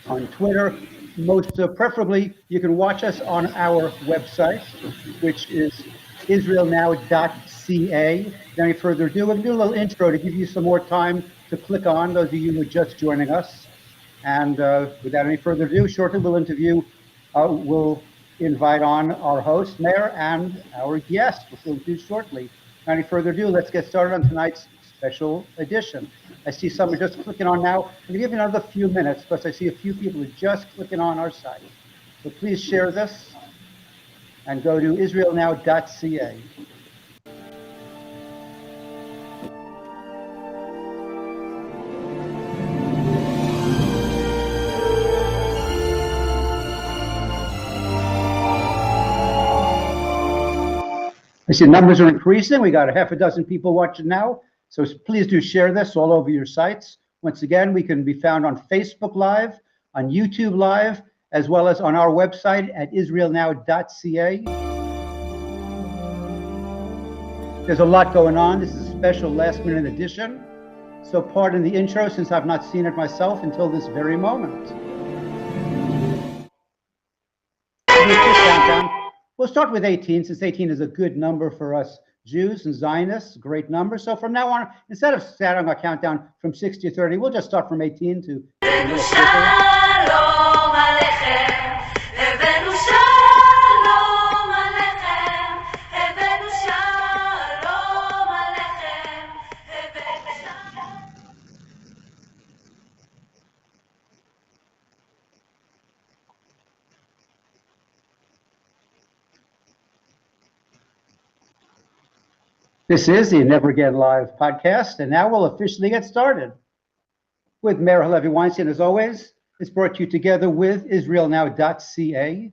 on Twitter. Most preferably, you can watch us on our website, which is israelnow.ca. Without any further ado, we'll do a little intro to give you some more time to click on, those of you who are just joining us. And without any further ado, shortly we'll invite on our host, Mayor, and our guest, which we'll do shortly. Without any further ado, let's get started on tonight's special edition. I see someone just clicking on now. I'm going to give you another few minutes because I see a few people are just clicking on our site. So please share this and go to israelnow.ca. I see numbers are increasing. We got a half a dozen people watching now. So please do share this all over your sites. Once again, we can be found on Facebook Live, on YouTube Live, as well as on our website at israelnow.ca. There's a lot going on. This is a special last-minute edition. So pardon the intro since I've not seen it myself until this very moment. We'll start with 18, since 18 is a good number for us Jews and Zionists, great number. So from now on, instead of starting our countdown from 6 to 30, we'll just start from 18 to This is the Never Again Live podcast, and now we'll officially get started. With Mayor Halevi Weinstein, as always, it's brought to you together with israelnow.ca.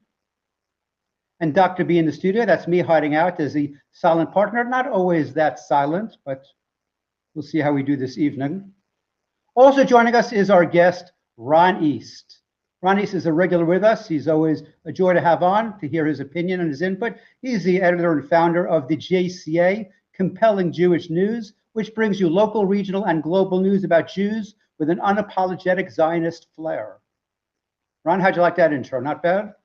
And Dr. B in the studio, that's me hiding out as the silent partner. Not always that silent, but we'll see how we do this evening. Also joining us is our guest, Ron East. Ron East is a regular with us. He's always a joy to have on, to hear his opinion and his input. He's the editor and founder of the JCA, Compelling Jewish News, which brings you local, regional, and global news about Jews with an unapologetic Zionist flair. Ron, how'd you like that intro? Not bad?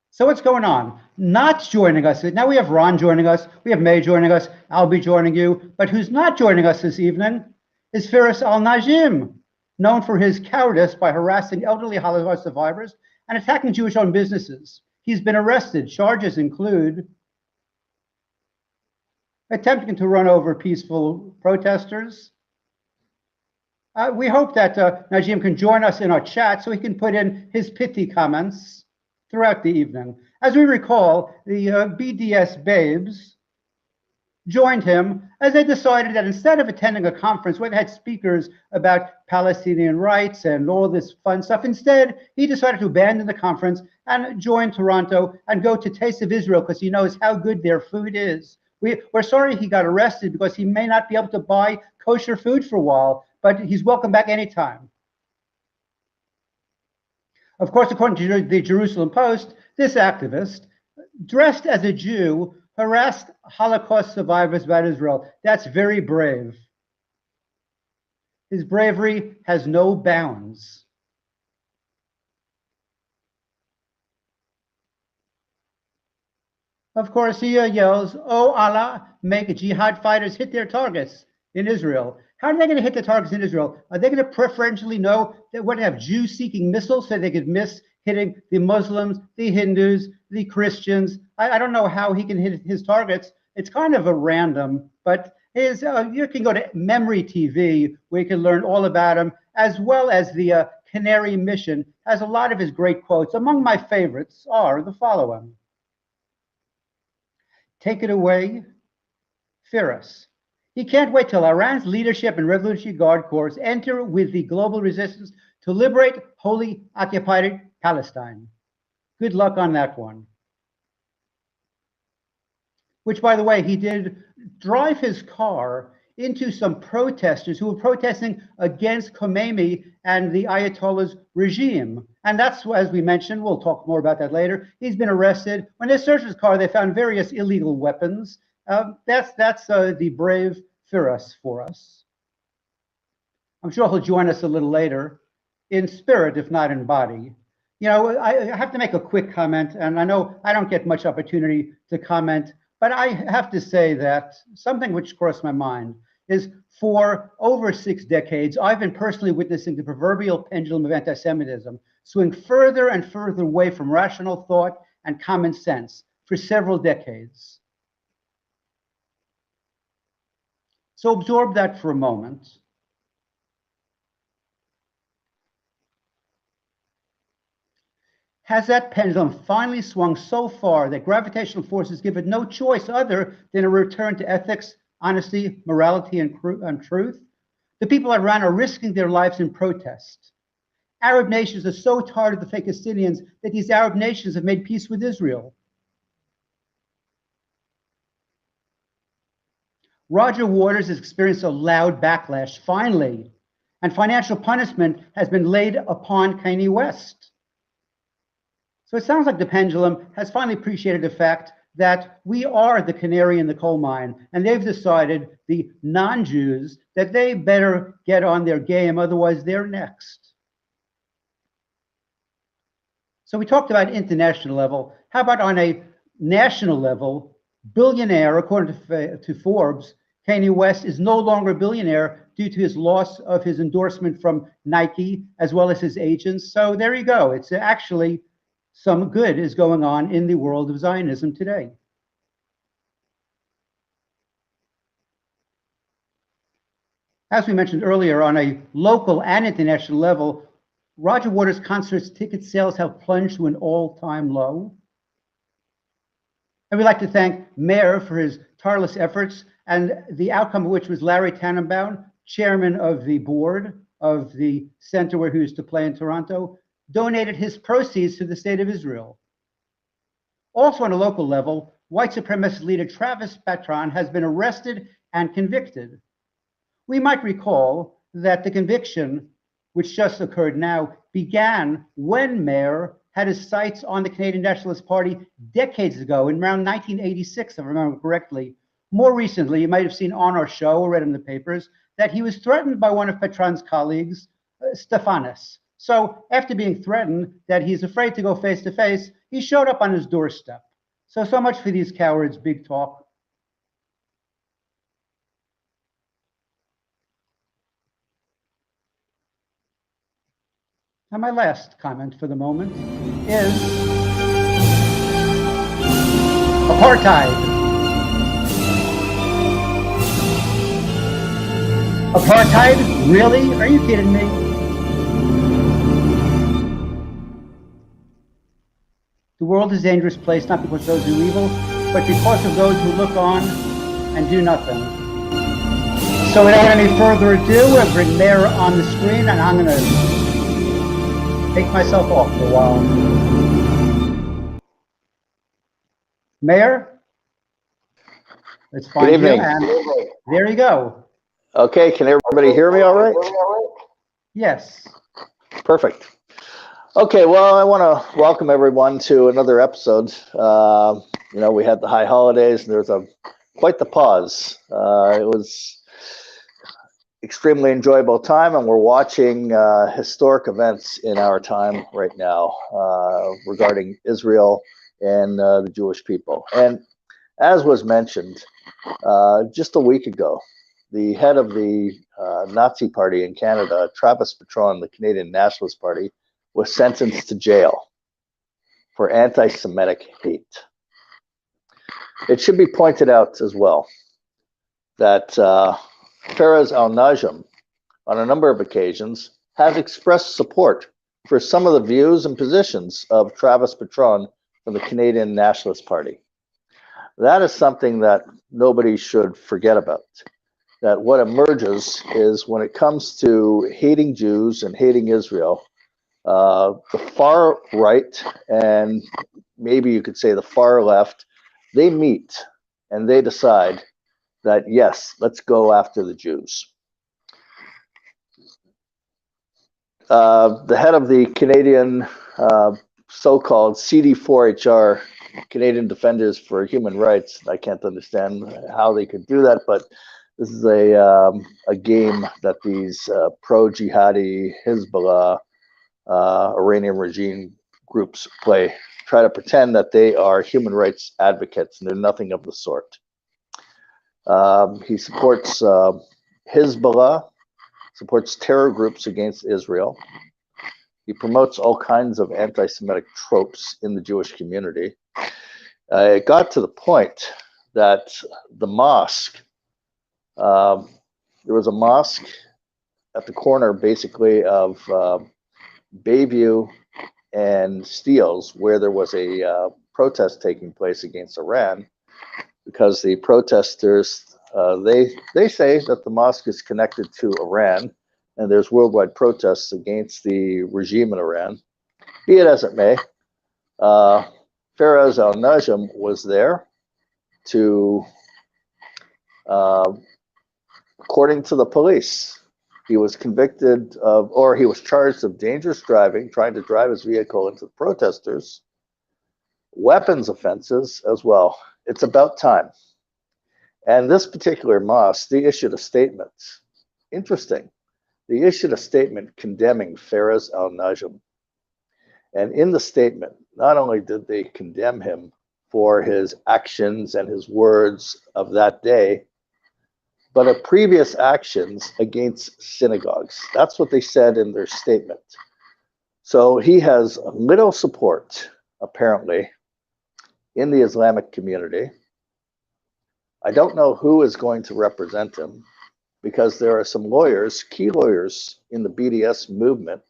So what's going on? Not joining us. Now we have Ron joining us. We have May joining us. I'll be joining you. But who's not joining us this evening is Firas al-Najim, known for his cowardice by harassing elderly Holocaust survivors and attacking Jewish-owned businesses. He's been arrested. Charges include attempting to run over peaceful protesters. We hope that Najim can join us in our chat so he can put in his pithy comments throughout the evening. As we recall, the BDS babes joined him as they decided that instead of attending a conference where they had speakers about Palestinian rights and all this fun stuff, instead he decided to abandon the conference and join Toronto and go to Taste of Israel because he knows how good their food is. We're sorry he got arrested because he may not be able to buy kosher food for a while, but he's welcome back anytime. Of course, according to the Jerusalem Post, this activist, dressed as a Jew, harassed Holocaust survivors about Israel. That's very brave. His bravery has no bounds. Of course, he yells, "Oh Allah, make jihad fighters hit their targets in Israel." How are they going to hit the targets in Israel? Are they going to preferentially know that we're going to have Jew-seeking missiles so they could miss hitting the Muslims, the Hindus, the Christians? I don't know how he can hit his targets. It's kind of a random, but you can go to Memory TV where you can learn all about him, as well as the Canary Mission has a lot of his great quotes. Among my favorites are the following. Take it away, Firas. He can't wait till Iran's leadership and Revolutionary Guard Corps enter with the global resistance to liberate wholly occupied Palestine. Good luck on that one. Which, by the way, he did drive his car into some protesters who were protesting against Khomeini and the Ayatollah's regime. And that's, as we mentioned, we'll talk more about that later. He's been arrested. When they searched his car, they found various illegal weapons. That's the brave Firas for us. I'm sure he'll join us a little later, in spirit, if not in body. You know, I have to make a quick comment, and I know I don't get much opportunity to comment, but I have to say that something which crossed my mind is for over 6 decades, I've been personally witnessing the proverbial pendulum of anti-Semitism swing further and further away from rational thought and common sense for several decades. So absorb that for a moment. Has that pendulum finally swung so far that gravitational forces give it no choice other than a return to ethics, honesty, morality, and truth? The people of Iran are risking their lives in protest. Arab nations are so tired of the fake Palestinians that these Arab nations have made peace with Israel. Roger Waters has experienced a loud backlash, finally, and financial punishment has been laid upon Kanye West. So it sounds like the pendulum has finally appreciated the fact that we are the canary in the coal mine, and they've decided, the non-Jews, that they better get on their game, otherwise they're next. So we talked about international level. How about on a national level? Billionaire, according to Forbes, Kanye West is no longer a billionaire due to his loss of his endorsement from Nike, as well as his agents. So there you go. It's actually some good is going on in the world of Zionism today. As we mentioned earlier, on a local and international level, Roger Waters' concerts ticket sales have plunged to an all-time low. And we'd like to thank Mayer for his tireless efforts, and the outcome of which was Larry Tannenbaum, chairman of the board of the center where he used to play in Toronto, donated his proceeds to the state of Israel. Also on a local level, white supremacist leader Travis Patron has been arrested and convicted. We might recall that the conviction, which just occurred now, began when Mayer had his sights on the Canadian Nationalist Party decades ago, in around 1986, if I remember correctly. More recently, you might have seen on our show or read in the papers that he was threatened by one of Patron's colleagues, Stefanis. So after being threatened that he's afraid to go face to face, he showed up on his doorstep. So much for these cowards, big talk. And my last comment for the moment is apartheid. Apartheid? Really? Are you kidding me? The world is a dangerous place, not because of those who do evil, but because of those who look on and do nothing. So without any further ado, I bring Mayer on the screen, and I'm going to take myself off for a while. Mayer, let's find you, and there you go. Okay, can everybody hear me all right? Yes. Perfect. Okay, well, I want to welcome everyone to another episode. You know, we had the high holidays, and there was quite the pause. It was extremely enjoyable time, and we're watching historic events in our time right now regarding Israel and the Jewish people. And as was mentioned, just a week ago, the head of the Nazi Party in Canada, Travis Patron, the Canadian Nationalist Party, was sentenced to jail for anti-Semitic hate. It should be pointed out as well that Firas al-Najim, on a number of occasions, has expressed support for some of the views and positions of Travis Patron from the Canadian Nationalist Party. That is something that nobody should forget about. That what emerges is, when it comes to hating Jews and hating Israel, the far right, and maybe you could say the far left, they meet and they decide that, yes, let's go after the Jews. The head of the Canadian so-called CD4HR, Canadian Defenders for Human Rights, I can't understand how they could do that, but This is a game that these pro-jihadi Hezbollah Iranian regime groups play. Try to pretend that they are human rights advocates, and they're nothing of the sort. He supports Hezbollah, supports terror groups against Israel. He promotes all kinds of anti-Semitic tropes in the Jewish community. It got to the point that the mosque, there was a mosque at the corner basically of Bayview and Steeles, where there was a protest taking place against Iran, because the protesters, they say that the mosque is connected to Iran, and there's worldwide protests against the regime in Iran. Be it as it may, Firas al-Najim was there to, according to the police, he was convicted of, or he was charged of dangerous driving, trying to drive his vehicle into the protesters, weapons offenses as well. It's about time. And this particular mosque, they issued a statement. Interesting. They issued a statement condemning Firas al-Najim. And in the statement, not only did they condemn him for his actions and his words of that day, but of previous actions against synagogues. That's what they said in their statement. So he has little support, apparently, in the Islamic community. I don't know who is going to represent him, because there are some lawyers, key lawyers in the BDS movement,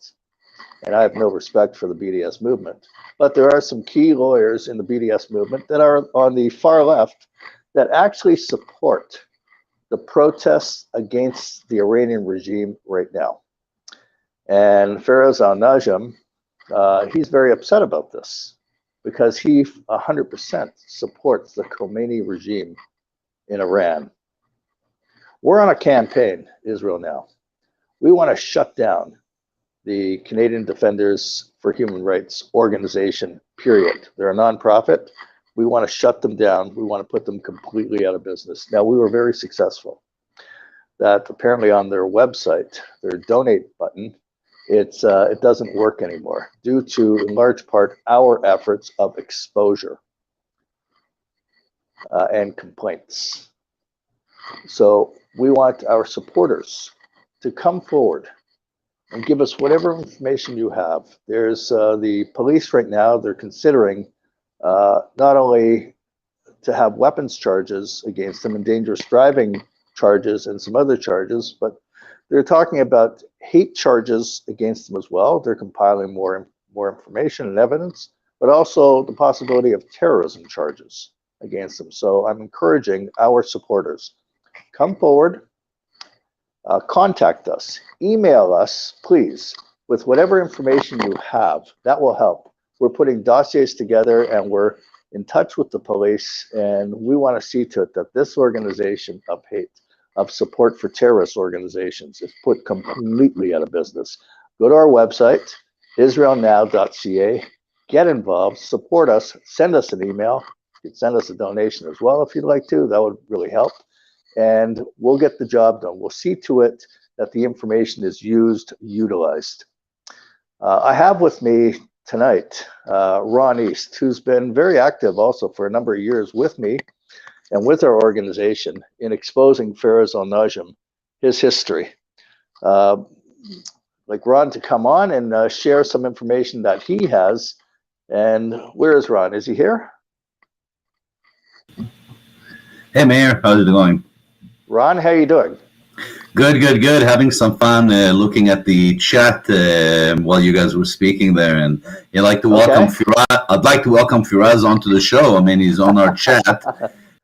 and I have no respect for the BDS movement, but there are some key lawyers in the BDS movement that are on the far left that actually support the protests against the Iranian regime right now. And Firas al-Najim, he's very upset about this, because he 100% supports the Khomeini regime in Iran. We're on a campaign, Israel Now. We want to shut down the Canadian Defenders for Human Rights organization, period. They're a nonprofit. We want to shut them down. We want to put them completely out of business. Now, we were very successful. That apparently on their website, their donate button, it doesn't work anymore due to, in large part, our efforts of exposure and complaints. So we want our supporters to come forward and give us whatever information you have. There's the police right now, they're considering not only to have weapons charges against them and dangerous driving charges and some other charges, but they're talking about hate charges against them as well. They're compiling more information and evidence, but also the possibility of terrorism charges against them. So I'm encouraging our supporters, come forward, contact us, email us, please, with whatever information you have. That will help. We're putting dossiers together and we're in touch with the police, and we want to see to it that this organization of hate, of support for terrorist organizations, is put completely out of business. Go to our website, israelnow.ca, get involved, support us, send us an email. You can send us a donation as well if you'd like to. That would really help. And we'll get the job done. We'll see to it that the information is utilized. I have with me tonight Ron East, who's been very active also for a number of years with me and with our organization in exposing Firas al-Najim, his history. Like Ron to come on and share some information that he has. And where is Ron? Is he here? Hey, Mayor, how's it going? Ron, how you doing? Good, good, good. Having some fun looking at the chat while you guys were speaking there, and I'd like to welcome Firas. I'd like to welcome Firas onto the show. I mean, he's on our chat.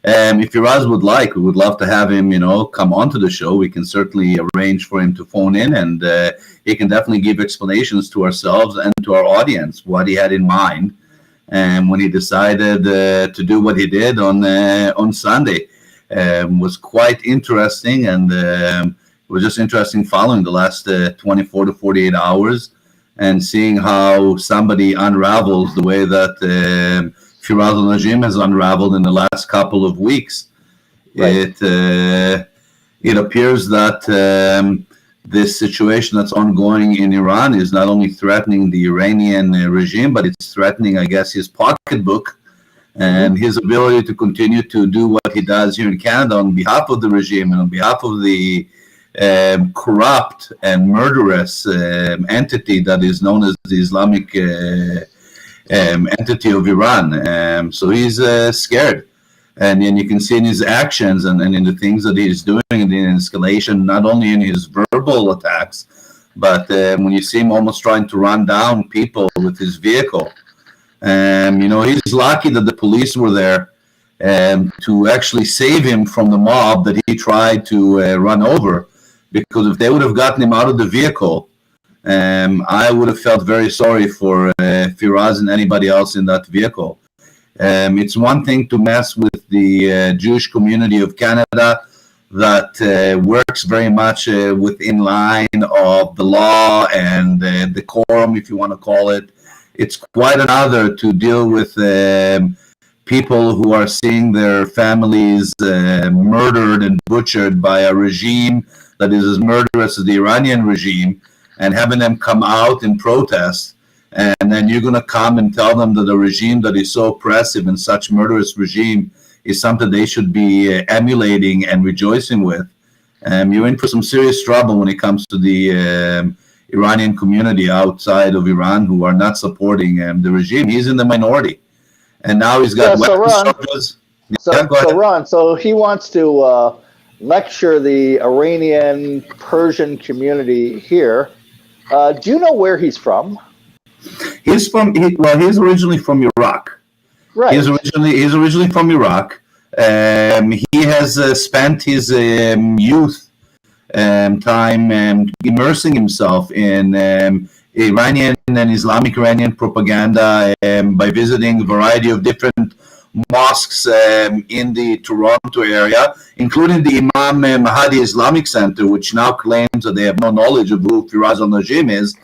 If Firas would like, we would love to have him, come onto the show. We can certainly arrange for him to phone in, and he can definitely give explanations to ourselves and to our audience what he had in mind, and when he decided to do what he did on Sunday. Was quite interesting, and it was just interesting following the last 24 to 48 hours and seeing how somebody unravels the way that Firas al-Najim has unraveled in the last couple of weeks. Right. it appears that this situation that's ongoing in Iran is not only threatening the Iranian regime, but it's threatening, I guess, his pocketbook and his ability to continue to do what he does here in Canada on behalf of the regime and on behalf of the corrupt and murderous entity that is known as the Islamic entity of Iran. So he's scared. And then you can see in his actions and in the things that he's doing in the escalation, not only in his verbal attacks, but when you see him almost trying to run down people with his vehicle. He's lucky that the police were there to actually save him from the mob that he tried to run over. Because if they would have gotten him out of the vehicle, I would have felt very sorry for Firas and anybody else in that vehicle. It's one thing to mess with the Jewish community of Canada that works very much within line of the law and the quorum, if you want to call it. It's quite another to deal with people who are seeing their families murdered and butchered by a regime that is as murderous as the Iranian regime, and having them come out in protest. And then you're going to come and tell them that a regime that is so oppressive and such murderous regime is something they should be emulating and rejoicing with. You're in for some serious trouble when it comes to the Iranian community outside of Iran who are not supporting the regime. He's in the minority. And now he's got weapons charges. Ron, so he wants to lecture the Iranian Persian community here. Do you know where he's from? He's originally from Iraq. Right. He's originally from Iraq. He has spent his youth time immersing himself in Iranian and Islamic Iranian propaganda by visiting a variety of different mosques in the Toronto area, including the Imam Mahdi Islamic Center, which now claims that they have no knowledge of who Firas al-Najim is.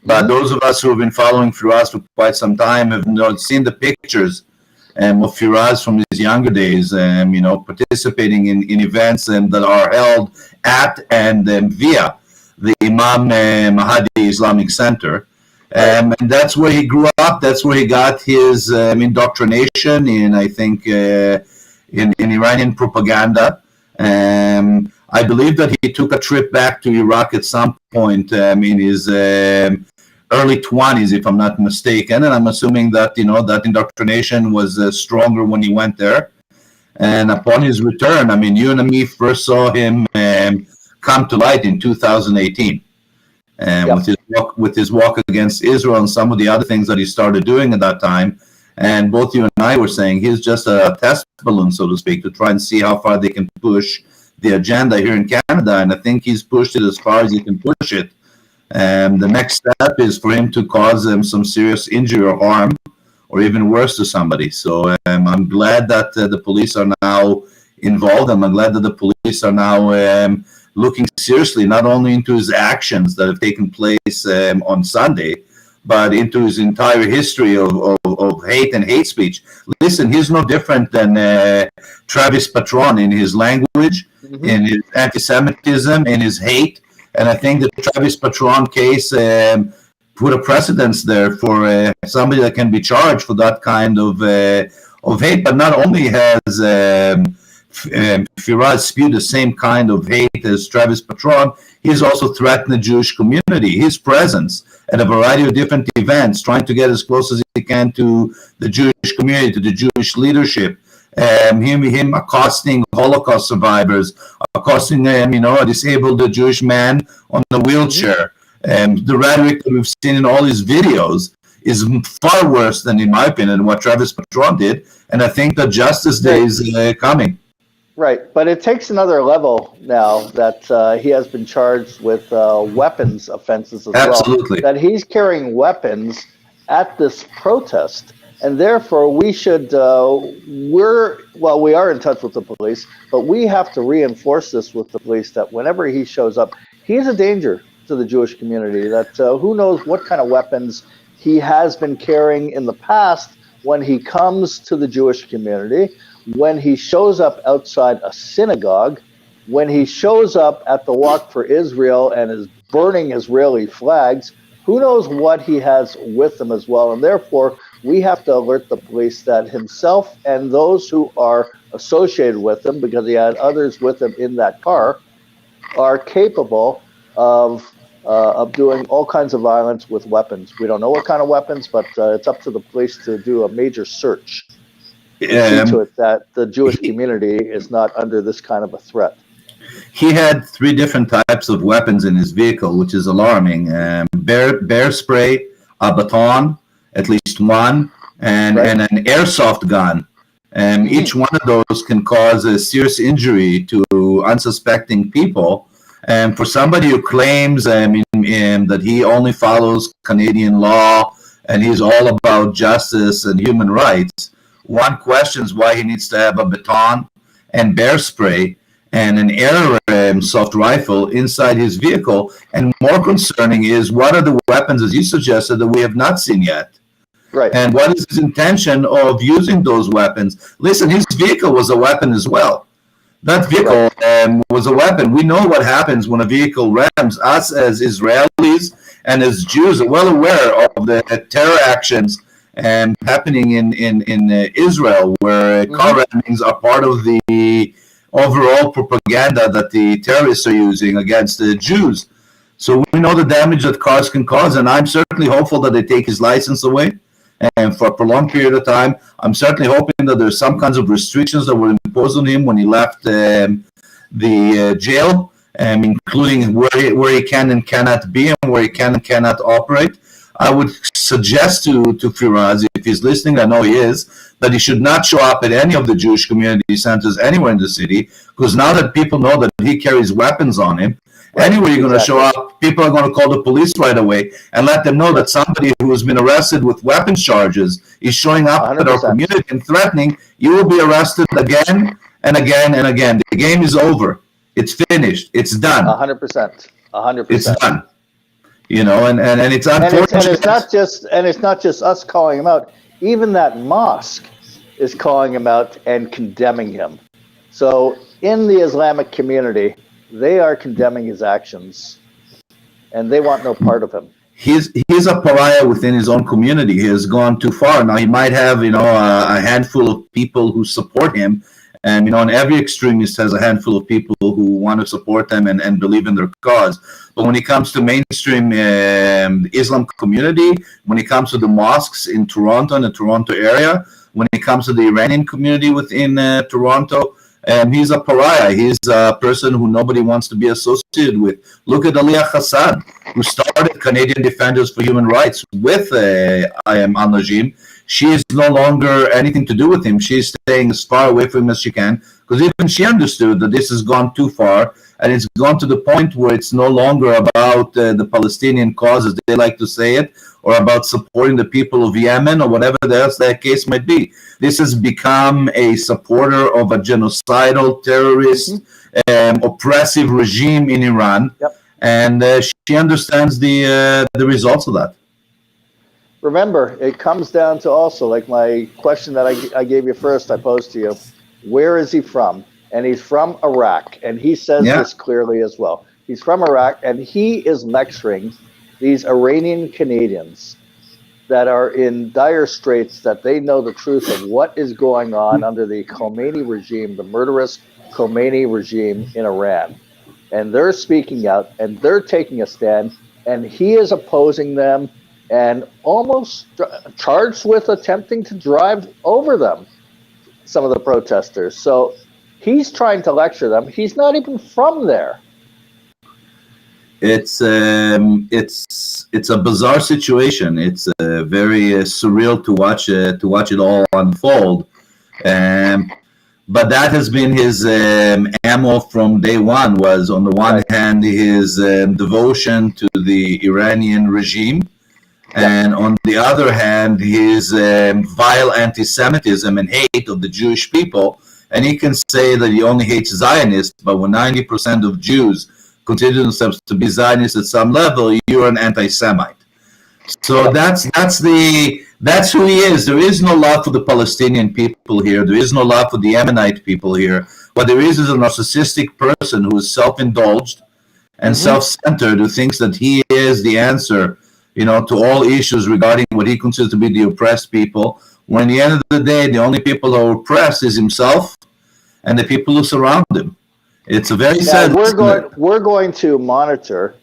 But those of us who have been following Firas for quite some time have seen the pictures of Firas from his younger days, participating in events that are held at and via the Imam Mahdi Islamic Center. And that's where he grew up. That's where he got his indoctrination in, I think, in Iranian propaganda. I believe that he took a trip back to Iraq at some point in his early 20s, if I'm not mistaken. And I'm assuming that, that indoctrination was stronger when he went there. And upon his return, you and me first saw him come to light in 2018. With his walk against Israel and some of the other things that he started doing at that time. And both you and I were saying he's just a test balloon, so to speak, to try and see how far they can push the agenda here in Canada. And I think he's pushed it as far as he can push it. And the next step is for him to cause some serious injury or harm, or even worse, to somebody. So I'm glad that the police are now involved. I'm glad that the police are now looking seriously not only into his actions that have taken place on Sunday, but into his entire history of hate and hate speech. Listen, he's no different than Travis Patron in his language, in his anti-Semitism, in his hate. And I think the Travis Patron case put a precedence there for somebody that can be charged for that kind of hate. But not only has Firas spewed the same kind of hate as Travis Patron, he's also threatened the Jewish community. His presence at a variety of different events, trying to get as close as he can to the Jewish community, to the Jewish leadership, him accosting Holocaust survivors, accosting a disabled Jewish man on a wheelchair. The rhetoric that we've seen in all his videos is far worse than, in my opinion, what Travis Patron did. And I think that Justice Day is coming. Right, but it takes another level now that he has been charged with weapons offenses as Absolutely. well. That he's carrying weapons at this protest, and therefore we should, we are in touch with the police, but we have to reinforce this with the police that whenever he shows up, he's a danger to the Jewish community, that who knows what kind of weapons he has been carrying in the past when he comes to the Jewish community. When he shows up outside a synagogue, when he shows up at the Walk for Israel and is burning Israeli flags, who knows what he has with him as well. And therefore, we have to alert the police that himself and those who are associated with him, because he had others with him in that car, are capable of doing all kinds of violence with weapons. We don't know what kind of weapons, but it's up to the police to do a major search to see to it that the Jewish community is not under this kind of a threat. He had 3 different types of weapons in his vehicle, which is alarming. Bear spray, a baton, at least one, and an airsoft gun. Each one of those can cause a serious injury to unsuspecting people. And for somebody who claims that he only follows Canadian law and he's all about justice and human rights, one questions why he needs to have a baton and bear spray and an airsoft rifle inside his vehicle. And more concerning is, what are the weapons, as you suggested, that we have not seen yet? Right. And what is his intention of using those weapons? Listen, his vehicle was a weapon as well. That vehicle was a weapon. We know what happens when a vehicle rams. Us as Israelis and as Jews are well aware of the terror actions happening in Israel, where car rammings are part of the overall propaganda that the terrorists are using against the Jews. So we know the damage that cars can cause, and I'm certainly hopeful that they take his license away. And for a prolonged period of time, I'm certainly hoping that there's some kinds of restrictions that were imposed on him when he left the jail, including where he can and cannot be and where he can and cannot operate. I would suggest to Firas, if he's listening, I know he is, that he should not show up at any of the Jewish community centers anywhere in the city, because now that people know that he carries weapons on him, anywhere you're going to show up, people are going to call the police right away and let them know that somebody who has been arrested with weapons charges is showing up 100%. At our community and threatening, you will be arrested again and again and again. The game is over. It's finished. It's done. 100%. 100%. It's done. You know, and it's unfortunate. And it's not just us calling him out. Even that mosque is calling him out and condemning him. So in the Islamic community, they are condemning his actions, and they want no part of him. He's a pariah within his own community. He has gone too far. Now, he might have, a handful of people who support him, and, and every extremist has a handful of people who want to support them and believe in their cause. But when it comes to mainstream Islam community, when it comes to the mosques in Toronto and the Toronto area, when it comes to the Iranian community within Toronto, he's a pariah. He's a person who nobody wants to be associated with. Look at Aliyah Hassan, who started Canadian Defenders for Human Rights with al-Najim. She is no longer anything to do with him. She's staying as far away from him as she can, because even she understood that this has gone too far, and it's gone to the point where it's no longer about the Palestinian cause, as they like to say it, or about supporting the people of Yemen, or whatever else that case might be. This has become a supporter of a genocidal, terrorist, oppressive regime in Iran, and she understands the results of that. Remember, it comes down to also, like my question that I gave you first, I posed to you, where is he from? And he's from Iraq, and he says this clearly as well. He's from Iraq, and he is lecturing these Iranian Canadians that are in dire straits, that they know the truth of what is going on under the Khomeini regime, the murderous Khomeini regime in Iran. And they're speaking out, and they're taking a stand, and he is opposing them and almost charged with attempting to drive over them, some of the protesters. So he's trying to lecture them. He's not even from there. It's a bizarre situation. It's very surreal to watch it all unfold. But that has been his ammo from day one. Was on the one hand his devotion to the Iranian regime, and on the other hand his vile anti-Semitism and hate of the Jewish people. And he can say that he only hates Zionists, but when 90% of Jews consider themselves to be Zionists at some level, you're an anti-Semite. So that's who he is. There is no love for the Palestinian people here. There is no love for the Yemenite people here. what there is a narcissistic person who is self-indulged and self-centered, who thinks that he is the answer, to all issues regarding what he considers to be the oppressed people. When at the end of the day, the only people who are oppressed is himself and the people who surround him. It's a very sad. We're going to monitor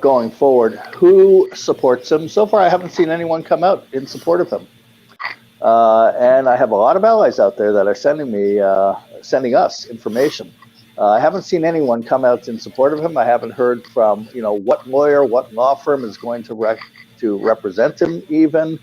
going forward who supports him. So far, I haven't seen anyone come out in support of him, and I have a lot of allies out there that are sending us information. I haven't seen anyone come out in support of him. I haven't heard from what lawyer, what law firm is going to represent him even.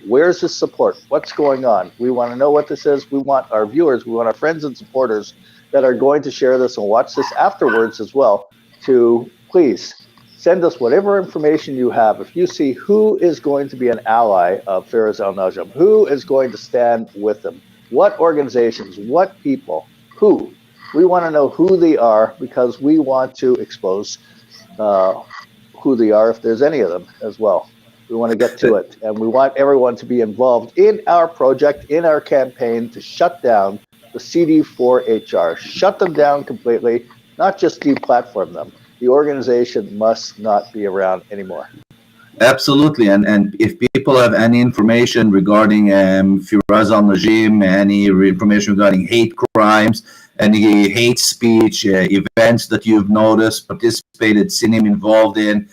Where's his support? What's going on? We want to know what this is. We want our viewers, we want our friends and supporters that are going to share this and watch this afterwards as well to please send us whatever information you have. If you see who is going to be an ally of Firas al-Najim, who is going to stand with him, what organizations, what people, who. We want to know who they are because we want to expose who they are if there's any of them as well. We want to get to it, and we want everyone to be involved in our project, in our campaign to shut down the CD4HR. Shut them down completely, not just deplatform them. The organization must not be around anymore. Absolutely, and if people have any information regarding Firas al-Najim, any information regarding hate crimes, any hate speech, events that you've noticed, participated, seen him involved in,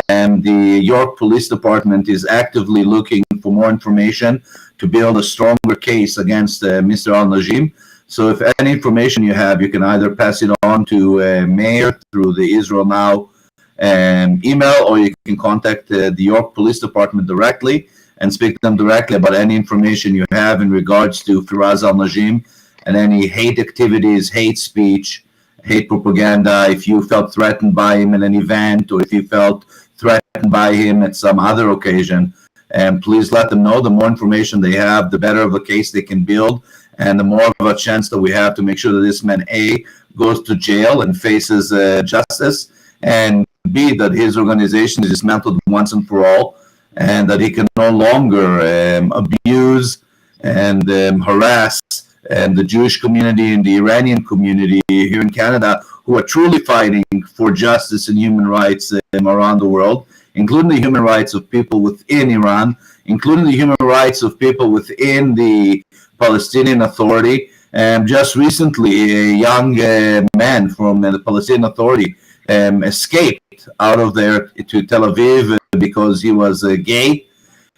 the York Police Department is actively looking for more information to build a stronger case against Mr. al-Najim. So if any information you have, you can either pass it on to Mayor through the Israel Now email, or you can contact the York Police Department directly and speak to them directly about any information you have in regards to Firas al-Najim and any hate activities, hate speech, hate propaganda. If you felt threatened by him in an event, or if you felt threatened by him at some other occasion, please let them know. The more information they have, the better of a case they can build, and the more of a chance that we have to make sure that this man, A, goes to jail and faces justice, and B, that his organization is dismantled once and for all, and that he can no longer abuse and harass the Jewish community and the Iranian community here in Canada, who are truly fighting for justice and human rights around the world, including the human rights of people within Iran, including the human rights of people within the Palestinian Authority. Just recently, a young man from the Palestinian Authority escaped out of there to Tel Aviv because he was gay.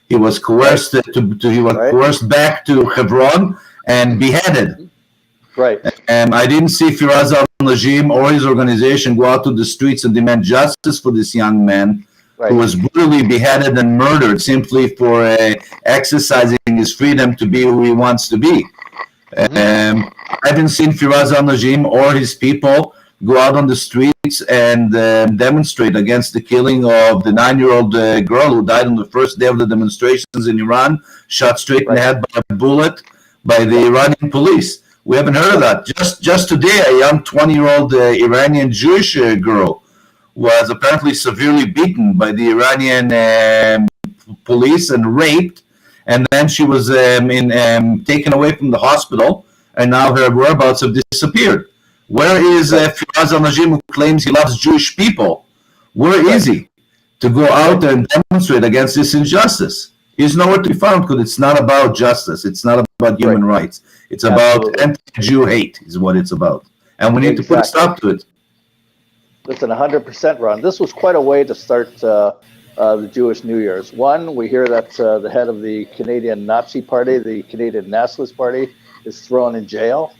He was coerced coerced back to Hebron and beheaded. Right. I didn't see Firas al-Najim or his organization go out to the streets and demand justice for this young man who was brutally beheaded and murdered simply for exercising his freedom to be who he wants to be. I haven't seen Firas al-Najim or his people go out on the streets and demonstrate against the killing of the 9-year-old girl who died on the first day of the demonstrations in Iran, shot straight in the head by a bullet by the Iranian police. We haven't heard of that. Just today, a young 20-year-old Iranian Jewish girl was apparently severely beaten by the Iranian police and raped, and then she was taken away from the hospital, and now her whereabouts have disappeared. Where is Firas al-Najim, who claims he loves Jewish people? Where is he to go out there and demonstrate against this injustice? He's nowhere to be found because it's not about justice. It's not about human rights. It's about anti-Jew hate is what it's about. And we need to put a stop to it. Listen, 100%, Ron. This was quite a way to start the Jewish New Year's. One, we hear that the head of the Canadian Nazi Party, the Canadian Nationalist Party, is thrown in jail.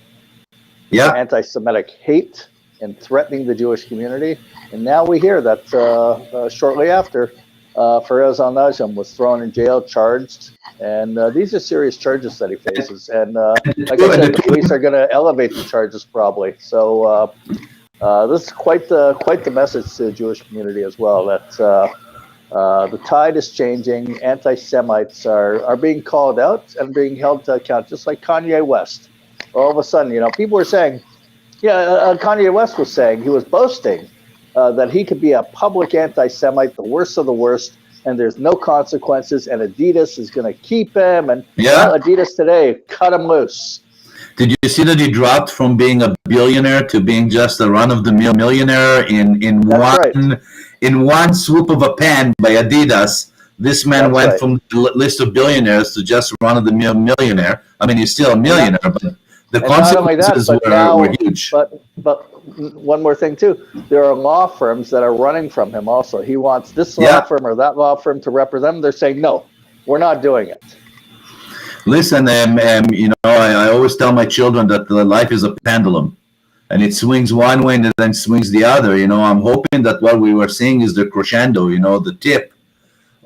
Yeah. For anti-Semitic hate and threatening the Jewish community. And now we hear that shortly after, Firas al-Najim was thrown in jail, charged, and these are serious charges that he faces. And like I said, the police are going to elevate the charges probably. So this is quite the message to the Jewish community as well, that the tide is changing. Anti-Semites are being called out and being held to account, just like Kanye West. All of a sudden, people were saying, Kanye West was saying, he was boasting that he could be a public anti-Semite, the worst of the worst, and there's no consequences, and Adidas is going to keep him. And Adidas today cut him loose. Did you see that he dropped from being a billionaire to being just a run-of-the-mill millionaire That's right. in one swoop of a pen by Adidas? This man That's went right. from the list of billionaires to just run-of-the-mill millionaire. I mean, he's still a millionaire, but the And not only that, consequences but were now, huge. but one more thing too. There are law firms that are running from him. Also, he wants this law firm or that law firm to represent him. They're saying no, we're not doing it. Listen, you know, I always tell my children that life is a pendulum, and it swings one way and then swings the other. You know, I'm hoping that what we were seeing is the crescendo. You know, the tip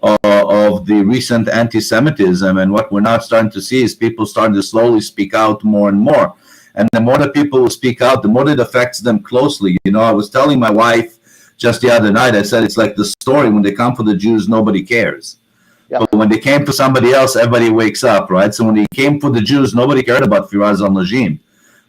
of the recent anti-Semitism, and what we're now starting to see is people starting to slowly speak out more and more. And the more the people who speak out, the more it affects them closely. You know, I was telling my wife just the other night, I said, it's like the story, when they come for the Jews, nobody cares. Yep. But when they came for somebody else, everybody wakes up, right? So when he came for the Jews, nobody cared about Firas al-Najim.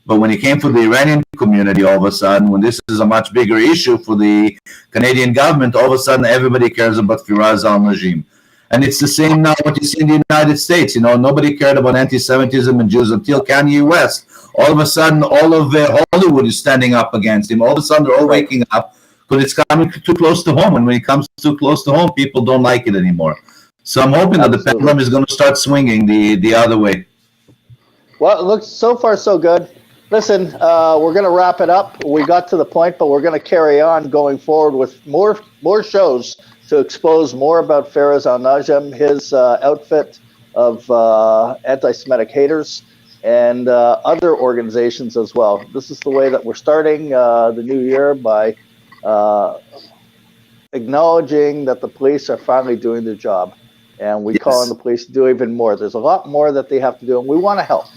But when he came for the Iranian community, all of a sudden, when this is a much bigger issue for the Canadian government, all of a sudden everybody cares about Firas al-Najim. And it's the same now what you see in the United States. You know, nobody cared about anti-Semitism and Jews until Kanye West. All of a sudden, all of Hollywood is standing up against him. All of a sudden, they're all waking up because it's coming too close to home. And when it comes too close to home, people don't like it anymore. So I'm hoping that the pendulum is going to start swinging the other way. Well, it looks so far so good. Listen, we're going to wrap it up. We got to the point, but we're going to carry on going forward with more shows to expose more about Firas al-Najim, his outfit of anti-Semitic haters, and other organizations as well. This is the way that we're starting the new year, by acknowledging that the police are finally doing their job. And we call on the police to do even more. There's a lot more that they have to do, and we want to help.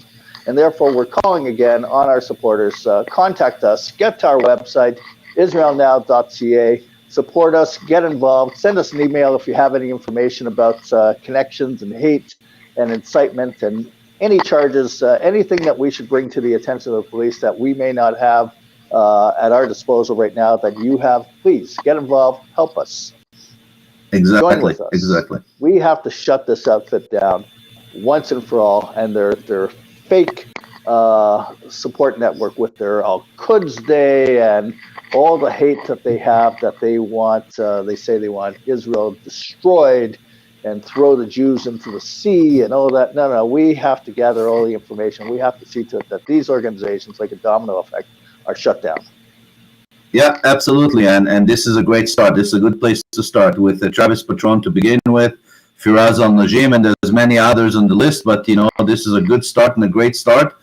And therefore, we're calling again on our supporters. Contact us. Get to our website, israelnow.ca. Support us. Get involved. Send us an email if you have any information about connections and hate and incitement and any charges, anything that we should bring to the attention of the police that we may not have at our disposal right now that you have. Please get involved. Help us. Exactly. Exactly. We have to shut this outfit down once and for all, and their fake support network with their Al-Quds Day and all the hate that they have, that they want. They say they want Israel destroyed and throw the Jews into the sea and all that. No, we have to gather all the information. We have to see to it that these organizations, like a domino effect, are shut down. Yeah, absolutely. And this is a great start. This is a good place to start with Travis Patron to begin with, Firas al-Najim, and there's many others on the list. But, you know, this is a good start and a great start.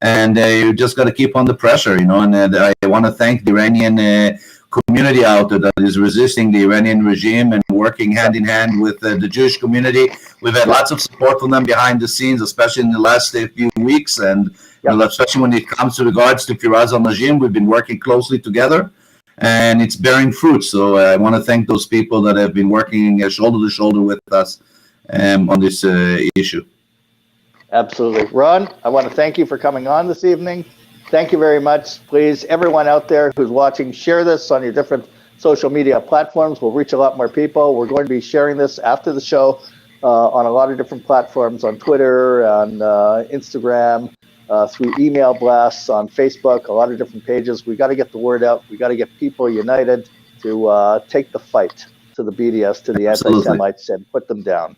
And you just got to keep on the pressure, you know. And I want to thank the Iranian community out there that is resisting the Iranian regime and working hand in hand with the Jewish community. We've had lots of support from them behind the scenes, especially in the last few weeks. And especially when it comes to regards to Firas al-Najim, we've been working closely together, and it's bearing fruit. So I want to thank those people that have been working shoulder to shoulder with us on this issue. Absolutely. Ron, I want to thank you for coming on this evening. Thank you very much. Please, everyone out there who's watching, share this on your different social media platforms. We'll reach a lot more people. We're going to be sharing this after the show on a lot of different platforms, on Twitter, on Instagram, through email blasts, on Facebook, a lot of different pages. We got to get the word out. We got to get people united to take the fight to the BDS, to the anti-Semites, and put them down.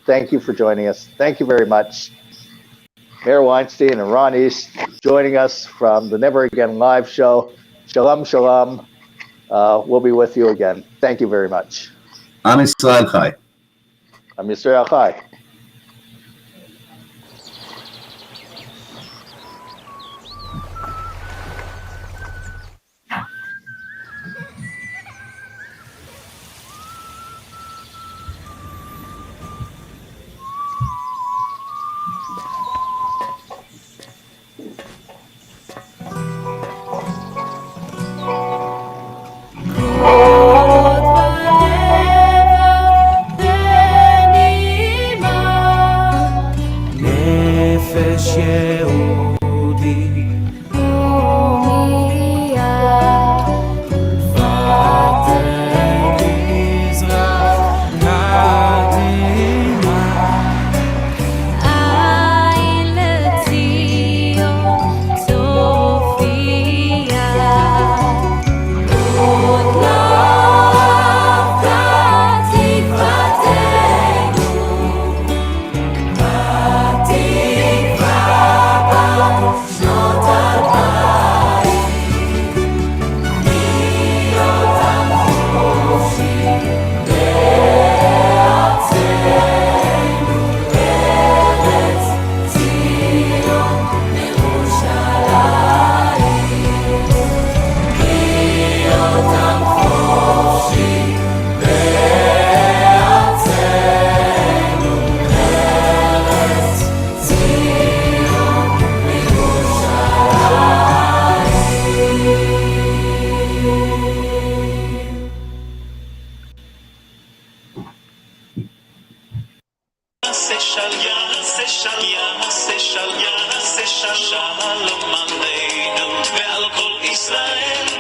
Thank you for joining us. Thank you very much. Mayor Weinstein and Ron East joining us from the Never Again live show. Shalom, shalom. We'll be with you again. Thank you very much. I'm Israel Chai. I'm Israel Chai. Shalom aleinu ve'al kol Israel.